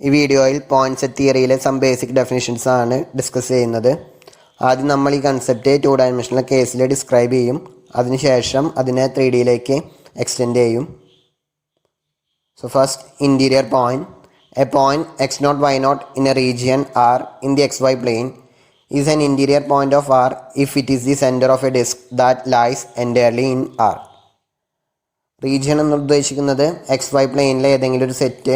ഈ വീഡിയോയിൽ point set തിയറിയിലെ സം ബേസിക് ഡെഫിനിഷൻസ് ആണ് ഡിസ്കസ് ചെയ്യുന്നത്. ആദ്യം നമ്മൾ ഈ കൺസെപ്റ്റ് 2 ഡയമെൻഷണൽ കേസിൽ ഡിസ്ക്രൈബ് ചെയ്യും. അതിനുശേഷം അതിനെ 3Dയിലേക്ക് എക്സ്റ്റെൻഡ് ചെയ്യും. So first, interior point. A point x0 y0 in a region R in the xy plane is an interior point of R if it is the center of a disk that lies entirely in R. Region എന്ന് ഉദ്ദേശിക്കുന്നത് XY പ്ലെയിനിലെ ഏതെങ്കിലും ഒരു set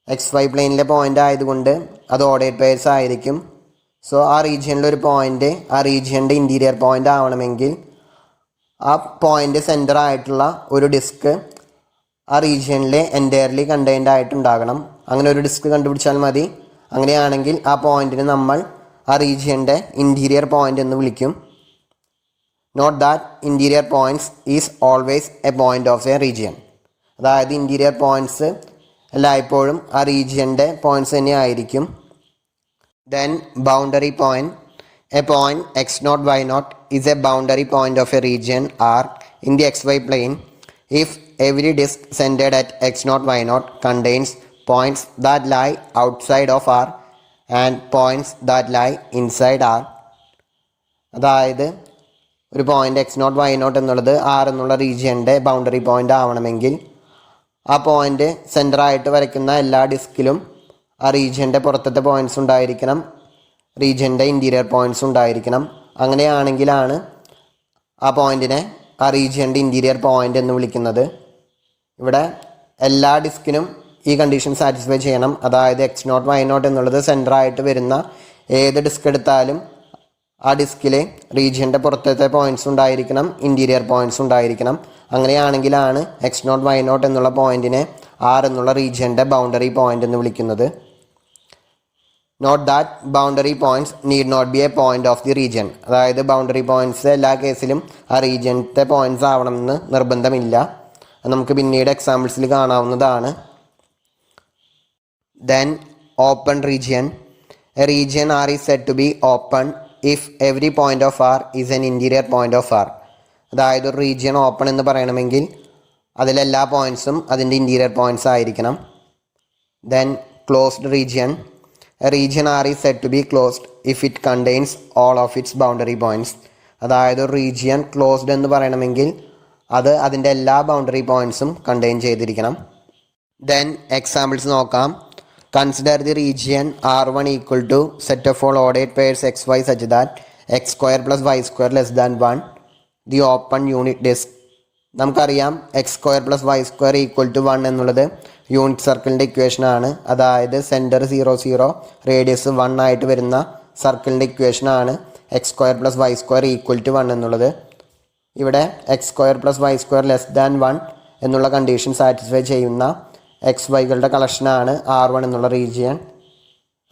XY പ്ലെയിനിലെ point ആയതുകൊണ്ട് അത് ordered pairs ആയിരിക്കും. So ആ റീജിയനിലൊരു point ആ റീജിയൻ്റെ interior point ആവണമെങ്കിൽ ആ പോയിൻ്റ് സെൻറ്റർ ആയിട്ടുള്ള ഒരു ഡിസ്ക് ആ റീജിയനിൽ എൻറ്റയർലി കണ്ടെയ്ൻഡ് ആയിട്ടുണ്ടാകണം. അങ്ങനെ ഒരു ഡിസ്ക് കണ്ടുപിടിച്ചാൽ മതി. അങ്ങനെയാണെങ്കിൽ ആ പോയിൻറ്റിന് നമ്മൾ ആ റീജിയൻ്റെ ഇൻറ്റീരിയർ പോയിൻ്റ് എന്ന് വിളിക്കും. Note that interior points is always a point of a region. അതായത് ഇൻറ്റീരിയർ പോയിൻറ്റ്സ് എല്ലായ്പ്പോഴും ആ റീജിയൻ്റെ പോയിൻറ്റ്സ് തന്നെ ആയിരിക്കും. Then boundary point. A point x0 y0 is a boundary point of a region R in the XY plane if every disk centered at x0 y0 contains points that lie outside of R and points that lie inside R. അതായത് ഒരു point x0 y0 എന്നുള്ളത് R എന്നുള്ള റീജിയൻ്റെ boundary point ആവണമെങ്കിൽ ആ point സെൻറ്ററായിട്ട് വരയ്ക്കുന്ന എല്ലാ ഡിസ്കിലും ആ റീജിയൻ്റെ പുറത്തത്തെ points ഉണ്ടായിരിക്കണം, റീജിയൻ്റെ ഇൻറ്റീരിയർ പോയിൻറ്റ്സ് ഉണ്ടായിരിക്കണം. അങ്ങനെയാണെങ്കിലാണ് ആ പോയിൻറ്റിനെ ആ റീജിയൻ്റെ ഇൻറ്റീരിയർ പോയിൻ്റ് എന്ന് വിളിക്കുന്നത്. ഇവിടെ എല്ലാ ഡിസ്കിനും ഈ കണ്ടീഷൻ സാറ്റിസ്ഫൈ ചെയ്യണം. അതായത് x0 y0 എന്നുള്ളത് സെൻറ്ററായിട്ട് വരുന്ന ഏത് ഡിസ്ക് എടുത്താലും ആ ഡിസ്കിൽ റീജിയൻ്റെ പുറത്തത്തെ പോയിൻറ്റ്സ് ഉണ്ടായിരിക്കണം, ഇൻറ്റീരിയർ പോയിൻറ്റ്സ് ഉണ്ടായിരിക്കണം. അങ്ങനെയാണെങ്കിലാണ് x0 y0 എന്നുള്ള പോയിൻറ്റിനെ R എന്നുള്ള റീജിയൻ്റെ ബൗണ്ടറി പോയിൻ്റ് എന്ന് വിളിക്കുന്നത്. Note that boundary points need not be a point of the region. അതായത് ബൗണ്ടറി പോയിൻറ്റ്സ് എല്ലാ കേസിലും ആ റീജിയൻ്റെ പോയിൻറ്റ്സ് ആവണമെന്ന് നിർബന്ധമില്ല. നമുക്ക് പിന്നീട് എക്സാമ്പിൾസിൽ കാണാവുന്നതാണ്. Then open region. A region R is said to be open if every point of R is an interior point of R. അതായത് ഒരു റീജിയൻ ഓപ്പൺ എന്ന് പറയണമെങ്കിൽ അതിലെല്ലാ പോയിൻറ്റ്സും അതിൻ്റെ ഇൻറ്റീരിയർ പോയിൻറ്റ്സ് ആയിരിക്കണം. Then closed region. A region R is said to be closed if it contains all of its boundary points. അതായത് ഒരു region closed എന്ന് പറയണമെങ്കിൽ അത് അതിൻ്റെ എല്ലാ ബൗണ്ടറി പോയിൻറ്റ്സും കണ്ടെയ്ൻ ചെയ്തിരിക്കണം. ദെൻ എക്സാമ്പിൾസ് നോക്കാം. Consider the region R1 equal to set of all ordered pairs xy such that x square plus y square less than 1, the open unit disk. നമുക്കറിയാം x square plus y square equal to 1 എന്നുള്ളത് unit സർക്കിളിൻ്റെ ഇക്വേഷനാണ്. അതായത് centre 0 0 radius 1 ആയിട്ട് വരുന്ന സർക്കിളിൻ്റെ ഇക്വേഷനാണ് x square plus y square equal to 1 എന്നുള്ളത്. ഇവിടെ x square plus y square less than 1 എന്നുള്ള കണ്ടീഷൻ സാറ്റിസ്ഫൈ ചെയ്യുന്ന XYകളുടെ കളക്ഷനാണ് R1 എന്നുള്ള റീജിയൻ.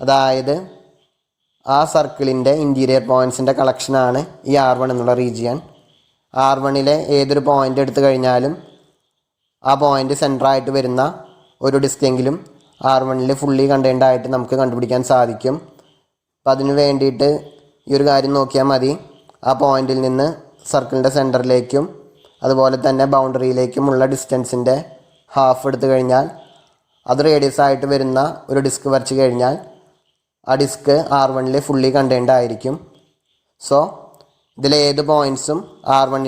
അതായത് ആ സർക്കിളിൻ്റെ ഇൻറ്റീരിയർ പോയിൻറ്റ്സിൻ്റെ കളക്ഷനാണ് ഈ R1 എന്നുള്ള റീജിയൻ. R1 ഏതൊരു പോയിൻ്റ് എടുത്തു കഴിഞ്ഞാലും ആ പോയിൻ്റ് സെൻറ്ററായിട്ട് വരുന്ന ഒരു ഡിസ്കെങ്കിലും R1 ഫുള്ളി കണ്ടെയ്ൻഡ് ആയിട്ട് നമുക്ക് കണ്ടുപിടിക്കാൻ സാധിക്കും. അപ്പം അതിന് വേണ്ടിയിട്ട് ഈ ഒരു കാര്യം നോക്കിയാൽ മതി. ആ പോയിൻറ്റിൽ നിന്ന് സർക്കിളിൻ്റെ സെൻറ്ററിലേക്കും അതുപോലെ തന്നെ ബൗണ്ടറിയിലേക്കുമുള്ള ഡിസ്റ്റൻസിൻ്റെ ഹാഫ് എടുത്തു കഴിഞ്ഞാൽ അത് റേഡിയസ് ആയിട്ട് വരുന്ന ഒരു ഡിസ്ക് വരച്ച് കഴിഞ്ഞാൽ ആ ഡിസ്ക് R1 ഫുള്ളി കണ്ടെയ്ൻഡ് ആയിരിക്കും. സോ ഇതിലേത് പോയിൻറ്റ്സും R1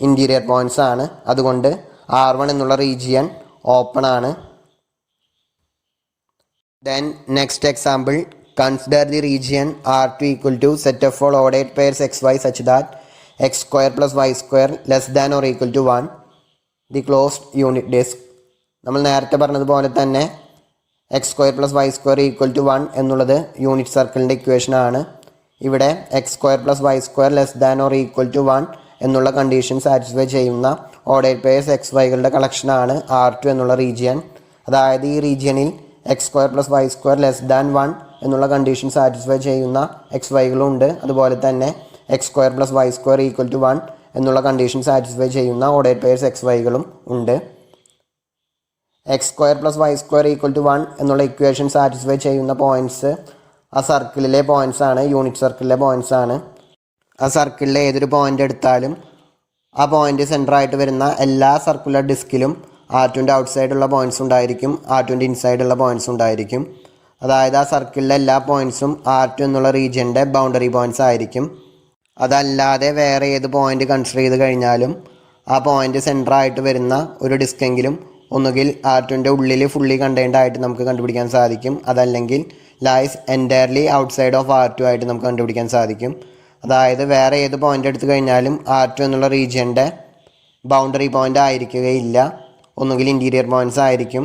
ഇൻറ്റീരിയർ പോയിൻറ്റ്സ് ആണ്. അതുകൊണ്ട് R1 എന്നുള്ള റീജിയൻ ഓപ്പൺ ആണ്. Then next example. Consider the region R2 equal to set of all ordered pairs xy such that x square plus y square less than or equal to 1, the closed unit disk. നമ്മൾ നേരത്തെ പറഞ്ഞതുപോലെ തന്നെ x square plus y square equal to 1 എന്നുള്ളത് unit സർക്കിളിൻ്റെ ഇക്വേഷനാണ്. ഇവിടെ x square plus y square less than or equal to 1 എന്നുള്ള condition satisfy ചെയ്യുന്ന ordered pairs XYകളുടെ കളക്ഷനാണ് R2 എന്നുള്ള റീജിയൻ. അതായത് ഈ റീജിയനിൽ x square plus y square less than 1 എന്നുള്ള കണ്ടീഷൻ സാറ്റിസ്ഫൈ ചെയ്യുന്ന XYകളും ഉണ്ട്. അതുപോലെ തന്നെ x square plus y square equal to 1 എന്നുള്ള കണ്ടീഷൻ സാറ്റിസ്ഫൈ ചെയ്യുന്ന ഓർഡേഡ് പെയർസ് XYകളും ഉണ്ട്. x square plus y square equal to 1 എന്നുള്ള ഇക്വേഷൻ സാറ്റിസ്ഫൈ ചെയ്യുന്ന പോയിൻറ്റ്സ് ആ സർക്കിളിലെ പോയിൻറ്റ്സ് ആണ്, യൂണിറ്റ് സർക്കിളിലെ പോയിൻറ്റ്സ് ആണ്. ആ സർക്കിളിലെ ഏതൊരു പോയിൻ്റ് എടുത്താലും ആ പോയിൻ്റ് സെൻറ്ററായിട്ട് വരുന്ന എല്ലാ സർക്കുലർ ഡിസ്കിലും R2ൻ്റെ ഔട്ട്സൈഡുള്ള പോയിൻറ്റ്സ് ഉണ്ടായിരിക്കും, R2ൻ്റെ ഇൻസൈഡുള്ള പോയിൻറ്റ്സ് ഉണ്ടായിരിക്കും. അതായത് ആ സർക്കിളിലെ എല്ലാ പോയിൻറ്റ്സും R2 എന്നുള്ള റീജിയൻ്റെ ബൗണ്ടറി പോയിൻറ്റ്സ് ആയിരിക്കും. അതല്ലാതെ വേറെ ഏത് പോയിൻ്റ് കൺസിഡർ ചെയ്ത് കഴിഞ്ഞാലും ആ പോയിൻ്റ് സെൻറ്ററായിട്ട് വരുന്ന ഒരു ഡിസ്കെങ്കിലും ഒന്നുകിൽ R2ൻ്റെ ഉള്ളിൽ ഫുള്ളി കണ്ടെയ്ൻഡ് ആയിട്ട് നമുക്ക് കണ്ടുപിടിക്കാൻ സാധിക്കും, അതല്ലെങ്കിൽ lies entirely outside of R2 ആയിട്ട് നമുക്ക് കണ്ടുപിടിക്കാൻ സാധിക്കും. അതായത് വേറെ ഏത് പോയിൻ്റ് എടുത്തു കഴിഞ്ഞാലും R2 എന്നുള്ള റീജിയൻ്റെ ബൗണ്ടറി പോയിൻ്റ് ആയിരിക്കുകയില്ല, ഒന്നുകിൽ ഇൻറ്റീരിയർ പോയിൻറ്റ്സ് ആയിരിക്കും,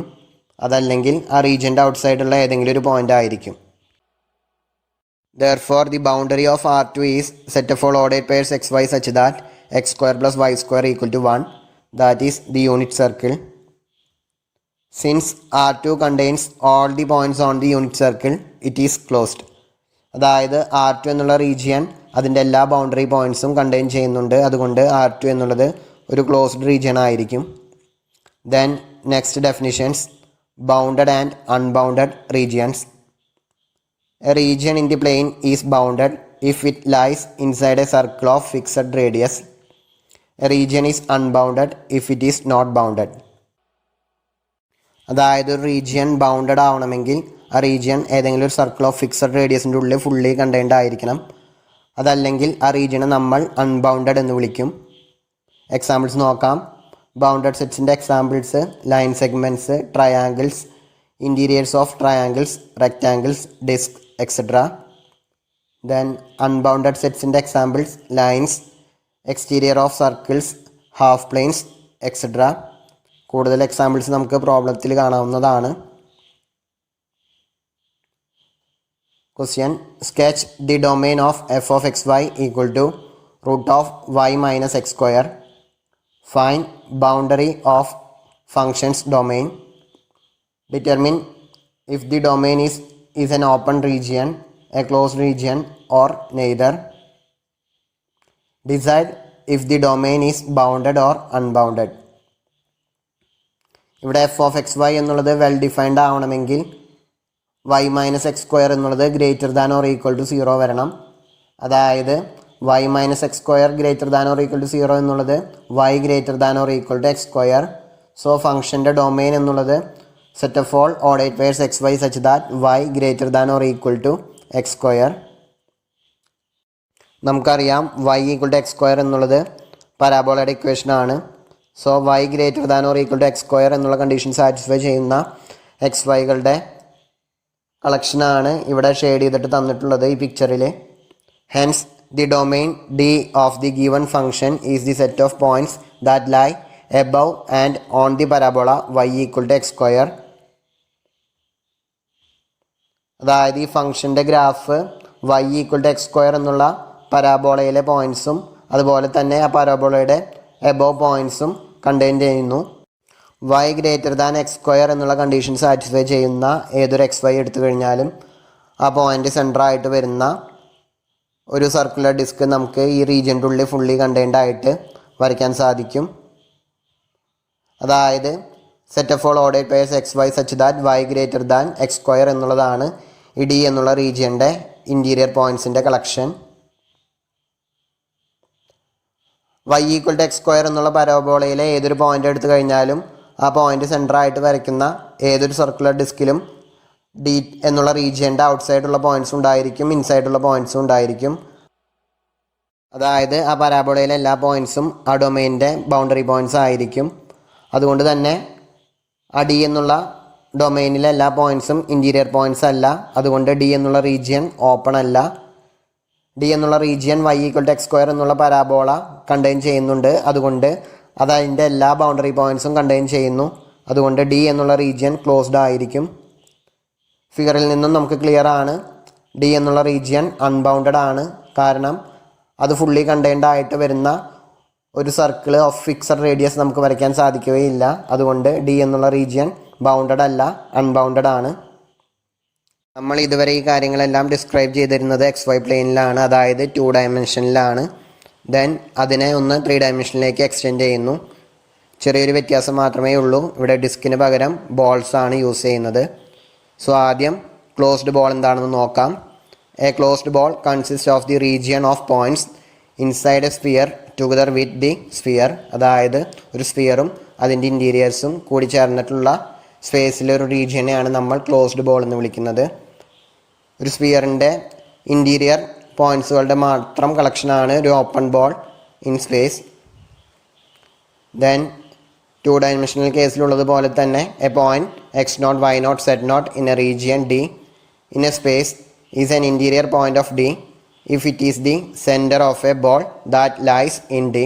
അതല്ലെങ്കിൽ ആ റീജിയൻ്റെ ഔട്ട്സൈഡുള്ള ഏതെങ്കിലും ഒരു പോയിൻ്റ് ആയിരിക്കും. Therefore, the boundary of R2 is set of all ordered pairs xy such that x square plus y square equal to 1, that is the unit circle. Since R2 contains all the points on the unit circle, it is closed. അതായത് R2 എന്നുള്ള region അതിൻ്റെ എല്ലാ boundary പോയിൻറ്റ്സും contain ചെയ്യുന്നുണ്ട്, അതുകൊണ്ട് R2 എന്നുള്ളത് ഒരു closed region ആയിരിക്കും. Then next definitions, bounded and unbounded regions. A region in the plane is bounded if it lies inside a circle of fixed radius. A region is unbounded if it is not bounded. അതായത് ഒരു region bounded ആവണമെങ്കിൽ ആ region ഏതെങ്കിലും ഒരു circle of fixed റേഡിയസിൻ്റെ ഉള്ളിൽ fully contained ആയിരിക്കണം, അതല്ലെങ്കിൽ ആ റീജിയനെ നമ്മൾ അൺബൗണ്ടഡ് എന്ന് വിളിക്കും. എക്സാമ്പിൾസ് നോക്കാം. ബൗണ്ടഡ് സെറ്റ്സിൻ്റെ examples line segments, triangles, interiors of triangles, rectangles, disc, etc. Then unbounded sets in the examples lines, exterior of circles, half planes, etc. കൂടുതൽ എക്സാമ്പിൾസ് നമുക്ക് പ്രോബ്ലത്തിൽ കാണാവുന്നതാണ്. Question, sketch the domain of f of xy equal to root of y minus x square. Find boundary of function's domain. Determine if the domain is an open region, a closed region, or neither. Decide if the domain is bounded or unbounded. ഇവിടെ f of x y എന്നുള്ളത് well defined ആവണമെങ്കിൽ y minus x square എന്നുള്ളത് greater than or equal to 0 വരണം. അതായത് y minus x square greater than or equal to 0 എന്നുള്ളത് y greater than or equal to x square. So ഫംഗ്ഷൻ്റെ domain എന്നുള്ളത് set of all ordered pairs xy such that y greater than or equal to x square. നമുക്കറിയാം y equal to x square എന്നുള്ളത് പരാബോളയുടെ equation ആണ്. So y greater than or equal to x square എന്നുള്ള condition satisfy ചെയ്യുന്ന X വൈകളുടെ കളക്ഷനാണ് ഇവിടെ shade ചെയ്തിട്ട് തന്നിട്ടുള്ളത് ഈ പിക്ചറിൽ. Hence the domain d of the given function is the set of points that lie above and on the parabola y equal to x square. അതായത് ഈ ഫംഗ്ഷൻ്റെ graph y equal to x square എന്നുള്ള പരാബോളയിലെ പോയിൻറ്റ്സും അതുപോലെ തന്നെ ആ പരാബോളയുടെ എബോവ് പോയിൻറ്റ്സും കണ്ടെയ്ൻ ചെയ്യുന്നു. y greater than x square എന്നുള്ള കണ്ടീഷൻ സാറ്റിസ്ഫൈ ചെയ്യുന്ന ഏതൊരു എക്സ് വൈ എടുത്തു കഴിഞ്ഞാലും ആ പോയിൻ്റ് സെൻറ്ററായിട്ട് വരുന്ന ഒരു സർക്കുലർ ഡിസ്ക് നമുക്ക് ഈ റീജിയൻ്റെ ഉള്ളിൽ ഫുള്ളി കണ്ടെയ്ൻഡ് ആയിട്ട് വരയ്ക്കാൻ സാധിക്കും. അതായത് set of all ordered pairs x y such that y greater than x square എന്നുള്ളതാണ് ഈ ഡി എന്നുള്ള റീജിയൻ്റെ ഇൻറ്റീരിയർ പോയിൻറ്റ്സിൻ്റെ collection. y equal to x square എന്നുള്ള പരാബോളയിലെ ഏതൊരു പോയിൻ്റ് എടുത്തു കഴിഞ്ഞാലും ആ പോയിൻ്റ് സെൻറ്ററായിട്ട് വരയ്ക്കുന്ന ഏതൊരു സർക്കുലർ ഡിസ്കിലും ഡി എന്നുള്ള റീജിയൻ്റെ ഔട്ട്സൈഡുള്ള പോയിൻറ്റ്സും ഉണ്ടായിരിക്കും, ഇൻസൈഡുള്ള പോയിൻറ്റ്സും ഉണ്ടായിരിക്കും. അതായത് ആ പരാബോളയിലെ എല്ലാ പോയിൻറ്റ്സും ആ ഡൊമെയിൻ്റെ ബൗണ്ടറി പോയിൻറ്റ്സ് ആയിരിക്കും. അതുകൊണ്ട് തന്നെ ആ ഡി എന്നുള്ള ഡൊമെയിനിലെ എല്ലാ പോയിൻറ്റ്സും ഇൻറ്റീരിയർ പോയിൻറ്റ്സ് അല്ല, അതുകൊണ്ട് ഡി എന്നുള്ള റീജിയൻ ഓപ്പൺ അല്ല. ഡി എന്നുള്ള region y equal to x square എന്നുള്ള പരാബോള കണ്ടെയ്ൻ ചെയ്യുന്നുണ്ട്, അതുകൊണ്ട് അത് അതിൻ്റെ എല്ലാ ബൗണ്ടറി പോയിൻറ്റ്സും കണ്ടെയ്ൻ ചെയ്യുന്നു. അതുകൊണ്ട് ഡി എന്നുള്ള റീജിയൻ ക്ലോസ്ഡ് ആയിരിക്കും. ഫിഗറിൽ നിന്നും നമുക്ക് ക്ലിയർ ആണ് ഡി എന്നുള്ള റീജിയൻ അൺബൗണ്ടഡ് ആണ്, കാരണം അത് ഫുള്ളി കണ്ടെയ്ൻഡ് ആയിട്ട് വരുന്ന ഒരു സർക്കിൾ ഓഫ് ഫിക്സഡ് റേഡിയസ് നമുക്ക് വരയ്ക്കാൻ സാധിക്കുകയില്ല. അതുകൊണ്ട് ഡി എന്നുള്ള റീജിയൻ ബൗണ്ടഡ് അല്ല, അൺബൗണ്ടഡ് ആണ്. നമ്മൾ ഇതുവരെ ഈ കാര്യങ്ങളെല്ലാം ഡിസ്ക്രൈബ് ചെയ്തിരുന്നത് എക്സ് വൈ പ്ലെയിനിലാണ്, അതായത് 2 ഡയമെൻഷനിലാണ്. ദെൻ അതിനെ ഒന്ന് 3 ഡയമെൻഷനിലേക്ക് എക്സ്റ്റെൻഡ് ചെയ്യുന്നു. ചെറിയൊരു വ്യത്യാസം മാത്രമേ ഉള്ളൂ, ഇവിടെ ഡിസ്കിന് പകരം ബോൾസ് ആണ് യൂസ് ചെയ്യുന്നത്. സോ ആദ്യം ക്ലോസ്ഡ് ബോൾ എന്താണെന്ന് നോക്കാം. A closed ball consist of the region of points inside A sphere together with the sphere. അതായത് ഒരു സ്ഫിയറും അതിൻ്റെ ഇൻറ്റീരിയേഴ്സും കൂടി ചേർന്നിട്ടുള്ള സ്പേസിലൊരു റീജിയനെയാണ് നമ്മൾ ക്ലോസ്ഡ് ബോൾ എന്ന് വിളിക്കുന്നത്. ഒരു സ്ഫിയറിൻ്റെ ഇൻറ്റീരിയർ പോയിൻറ്റ്സുകളുടെ മാത്രം കളക്ഷനാണ് ഒരു open ball in space. Then 2 dimensional കേസിലുള്ളതുപോലെ തന്നെ a point x0 y0 z0 in a region D in a space is an interior point of D if it is the center of a ball that lies in D.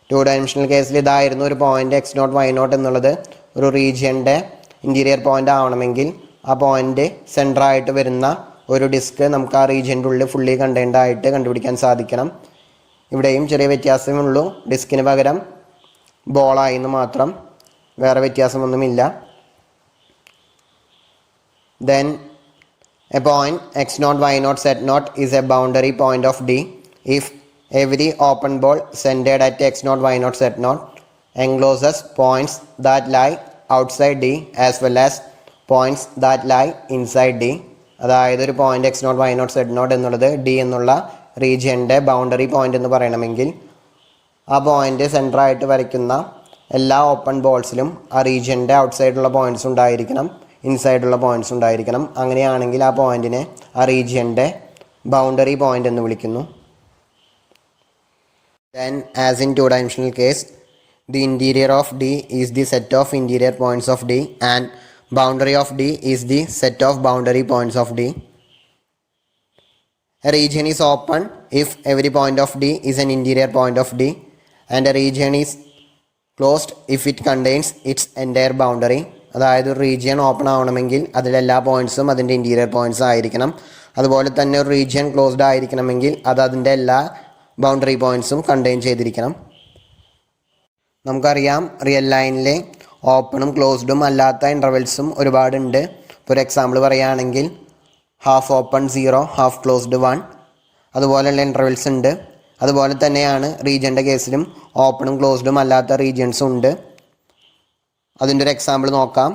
2 dimensional കേസിൽ ഇതായിരുന്നു ഒരു point x0 y0 എന്നുള്ളത് ഒരു റീജിയൻ്റെ interior point ആവണമെങ്കിൽ ആ point സെൻറ്ററായിട്ട് വരുന്ന ഒരു disk നമുക്ക് ആ റീജിയൻ്റെ ഉള്ളിൽ ഫുള്ളി കണ്ടെയ്ൻഡ് ആയിട്ട് കണ്ടുപിടിക്കാൻ സാധിക്കണം. ഇവിടെയും ചെറിയ വ്യത്യാസമേ ഉള്ളൂ, ഡിസ്കിന് പകരം ബോളായി എന്ന് മാത്രം, വേറെ വ്യത്യാസമൊന്നുമില്ല. Then a point x0 y0 z0 is a boundary point of D if every open ball centered at x0 y0 z0 encloses points that lie outside D as well as points that lie inside D. അതായത് ഒരു point x0 y0 z0 എന്നുള്ളത് D എന്നുള്ള റീജിയൻ്റെ boundary point എന്ന് പറയണമെങ്കിൽ ആ point സെൻറ്ററായിട്ട് വരയ്ക്കുന്ന എല്ലാ open ബോൾസിലും ആ റീജിയൻ്റെ ഔട്ട്സൈഡുള്ള പോയിൻറ്റ്സ് ഉണ്ടായിരിക്കണം, ഇൻസൈഡുള്ള പോയിൻറ്റ്സ് ഉണ്ടായിരിക്കണം. അങ്ങനെയാണെങ്കിൽ ആ പോയിൻറ്റിനെ ആ റീജിയൻ്റെ ബൗണ്ടറി പോയിൻ്റ് എന്ന് വിളിക്കുന്നു. Then as in 2 dimensional case the interior of D is the set of interior points of D and boundary of D is the set of boundary points of D. A region is open if every point of D is an interior point of D and a region is closed if it contains its entire boundary. അതായത് ഒരു region open ആവണമെങ്കിൽ അതിലെല്ലാ പോയിൻറ്റ്സും അതിൻ്റെ interior points ആയിരിക്കണം. അതുപോലെ തന്നെ ഒരു region closed ആയിരിക്കണമെങ്കിൽ അത് അതിൻ്റെ എല്ലാ ബൗണ്ടറി പോയിൻറ്റ്സും കണ്ടെയ്ൻ ചെയ്തിരിക്കണം. നമുക്കറിയാം റിയൽ ലൈനിലെ ഓപ്പണും ക്ലോസ്ഡും അല്ലാത്ത ഇൻ്റർവെൽസും ഒരുപാടുണ്ട്. ഇപ്പോൾ ഒരു എക്സാമ്പിൾ പറയുകയാണെങ്കിൽ ഹാഫ് ഓപ്പൺ 0, ഹാഫ് ക്ലോസ്ഡ് 1 അതുപോലെയുള്ള ഇൻ്റർവെൽസ് ഉണ്ട്. അതുപോലെ തന്നെയാണ് റീജിയൻ്റെ കേസിലും ഓപ്പണും ക്ലോസ്ഡും അല്ലാത്ത റീജിയൻസും ഉണ്ട്. അതിൻ്റെ ഒരു എക്സാമ്പിൾ നോക്കാം.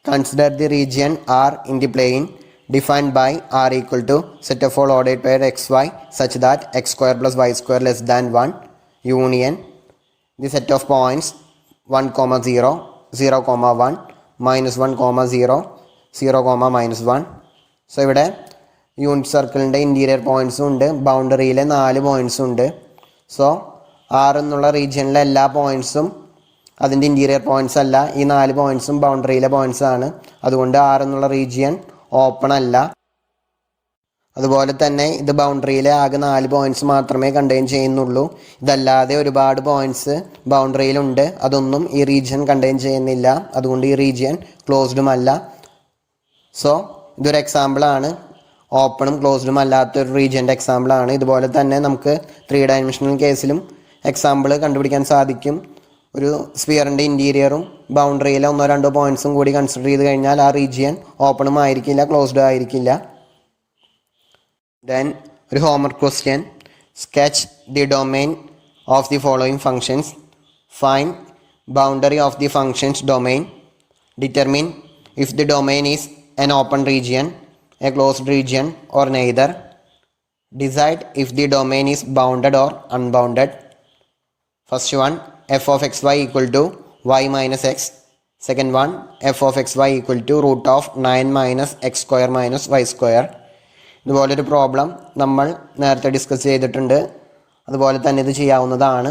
Consider the region R in the plane defined by R equal to set of all ordered pair xy such that x² + y² less than 1 union the set of points 1, 0, 0, 1, -1, 0, 0, -1. So ഇവിടെ unit സർക്കിളിൻ്റെ interior പോയിൻറ്റ്സും ഉണ്ട്, ബൗണ്ടറിയിലെ 4 പോയിൻറ്റ്സും ഉണ്ട്. So R എന്നുള്ള റീജിയനിലെ എല്ലാ പോയിൻറ്റ്സും അതിൻ്റെ interior points അല്ല, ഈ 4 പോയിൻറ്റ്സും ബൗണ്ടറിയിലെ പോയിൻറ്റ്സ് ആണ്. അതുകൊണ്ട് ആർ എന്നുള്ള റീജിയൻ ഓപ്പൺ അല്ല. അതുപോലെ തന്നെ ഇത് ബൗണ്ടറിയിലെ ആകെ 4 പോയിൻറ്റ്സ് മാത്രമേ കണ്ടെയ്ൻ ചെയ്യുന്നുള്ളൂ. ഇതല്ലാതെ ഒരുപാട് പോയിൻറ്റ്സ് ബൗണ്ടറിയിലുണ്ട്, അതൊന്നും ഈ റീജിയൻ കണ്ടെയ്ൻ ചെയ്യുന്നില്ല. അതുകൊണ്ട് ഈ റീജിയൻ ക്ലോസ്ഡും അല്ല. സോ ഇതൊരു എക്സാമ്പിളാണ്, ഓപ്പണും ക്ലോസ്ഡും അല്ലാത്തൊരു റീജിയൻ്റെ എക്സാമ്പിളാണ്. ഇതുപോലെ തന്നെ നമുക്ക് 3 ഡയമെൻഷണൽ കേസിലും എക്സാമ്പിൾ കണ്ടുപിടിക്കാൻ സാധിക്കും. ഒരു സ്ഫിയറിൻ്റെ ഇൻറ്റീരിയറും ബൗണ്ടറിയിലെ 1-2 പോയിൻറ്റ്സും കൂടി കൺസിഡർ ചെയ്ത് കഴിഞ്ഞാൽ ആ റീജിയൻ ഓപ്പണും ആയിരിക്കില്ല, ക്ലോസ്ഡും ആയിരിക്കില്ല. ദെൻ ഒരു homework question. Sketch the domain of the following functions. Find boundary of the functions domain. Determine if the domain is an open region, a closed region or neither. Decide if the domain is bounded or unbounded. First one, f of xy equal to y minus x. Second one, f of xy equal to root of 9 minus x square minus y square. ഇതുപോലൊരു problem നമ്മൾ നേരത്തെ discuss ചെയ്തിട്ടുണ്ട്, അതുപോലെ തന്നെ ഇത് ചെയ്യാവുന്നതാണ്.